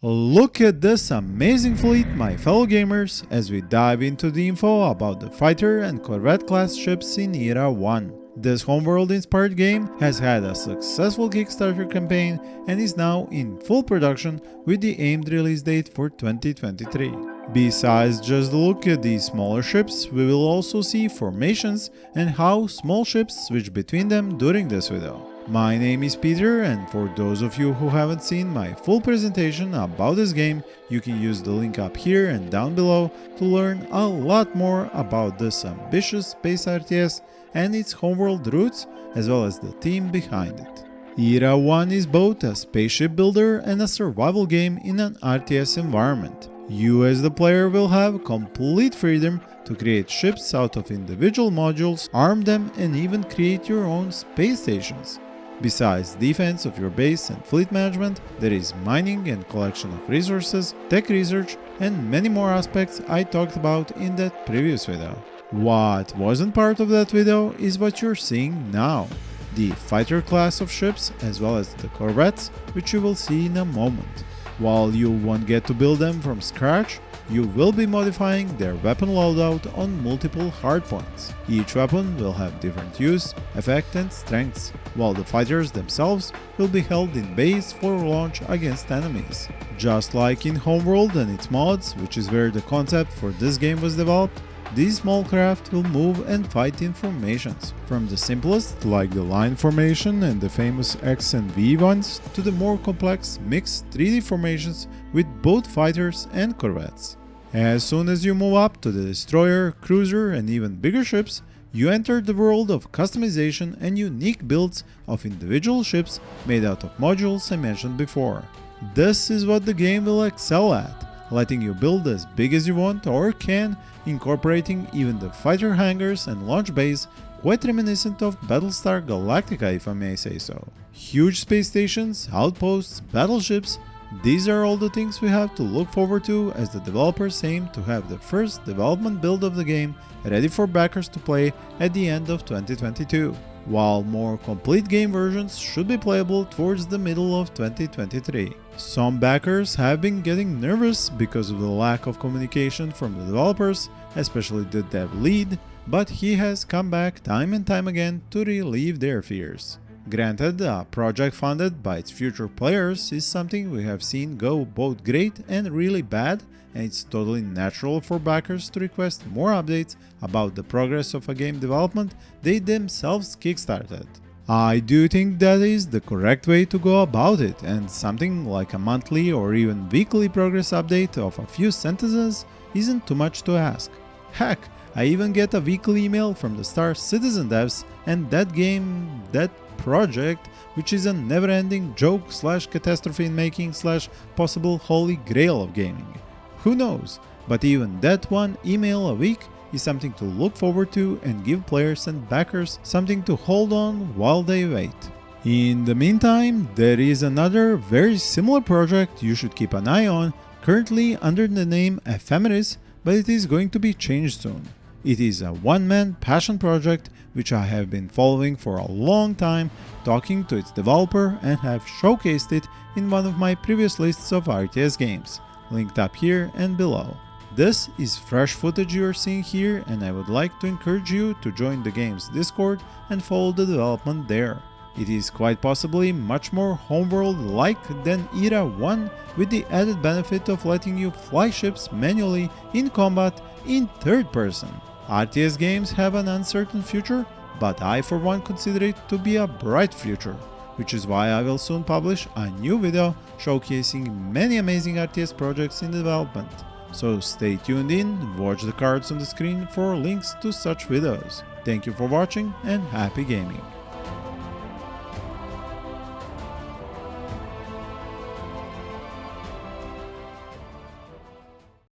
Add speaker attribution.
Speaker 1: Look at this amazing fleet, my fellow gamers, as we dive into the info about the Fighter and Corvette class ships in Era 1. This Homeworld inspired game has had a successful Kickstarter campaign and is now in full production with the aimed release date for 2023. Besides just look at these smaller ships, we will also see formations and how small ships switch between them during this video. My name is Peter, and for those of you who haven't seen my full presentation about this game, you can use the link up here and down below to learn a lot more about this ambitious space RTS and its homeworld roots, as well as the team behind it. Era 1 is both a spaceship builder and a survival game in an RTS environment. You as the player will have complete freedom to create ships out of individual modules, arm them, and even create your own space stations. Besides defense of your base and fleet management, there is mining and collection of resources, tech research, and many more aspects I talked about in that previous video. What wasn't part of that video is what you're seeing now, the fighter class of ships as well as the corvettes, which you will see in a moment. While you won't get to build them from scratch, you will be modifying their weapon loadout on multiple hardpoints. Each weapon will have different use, effect and strengths, while the fighters themselves will be held in base for launch against enemies. Just like in Homeworld and its mods, which is where the concept for this game was developed, these small craft will move and fight in formations, from the simplest like the line formation and the famous X and V ones, to the more complex mixed 3D formations with both fighters and corvettes. As soon as you move up to the destroyer, cruiser and even bigger ships, you enter the world of customization and unique builds of individual ships made out of modules I mentioned before. This is what the game will excel at, letting you build as big as you want or can, incorporating even the fighter hangars and launch bays, quite reminiscent of Battlestar Galactica if I may say so. Huge space stations, outposts, battleships, these are all the things we have to look forward to as the developers aim to have the first development build of the game ready for backers to play at the end of 2022, while more complete game versions should be playable towards the middle of 2023. Some backers have been getting nervous because of the lack of communication from the developers, especially the dev lead, but he has come back time and time again to relieve their fears. Granted, a project funded by its future players is something we have seen go both great and really bad, and it's totally natural for backers to request more updates about the progress of a game development they themselves kickstarted. I do think that is the correct way to go about it, and something like a monthly or even weekly progress update of a few sentences isn't too much to ask. Heck, I even get a weekly email from the Star Citizen devs, and that game, that project, which is a never-ending joke slash catastrophe in making slash possible holy grail of gaming. Who knows, but even that one email a week is something to look forward to and give players and backers something to hold on while they wait. In the meantime, there is another very similar project you should keep an eye on, currently under the name Ephemeris, but it is going to be changed soon. It is a one-man passion project which I have been following for a long time, talking to its developer, and have showcased it in one of my previous lists of RTS games, linked up here and below. This is fresh footage you are seeing here, and I would like to encourage you to join the game's Discord and follow the development there. It is quite possibly much more Homeworld-like than Era 1, with the added benefit of letting you fly ships manually in combat in third person. RTS games have an uncertain future, but I for one consider it to be a bright future, which is why I will soon publish a new video showcasing many amazing RTS projects in development. So stay tuned in, watch the cards on the screen for links to such videos. Thank you for watching and happy gaming!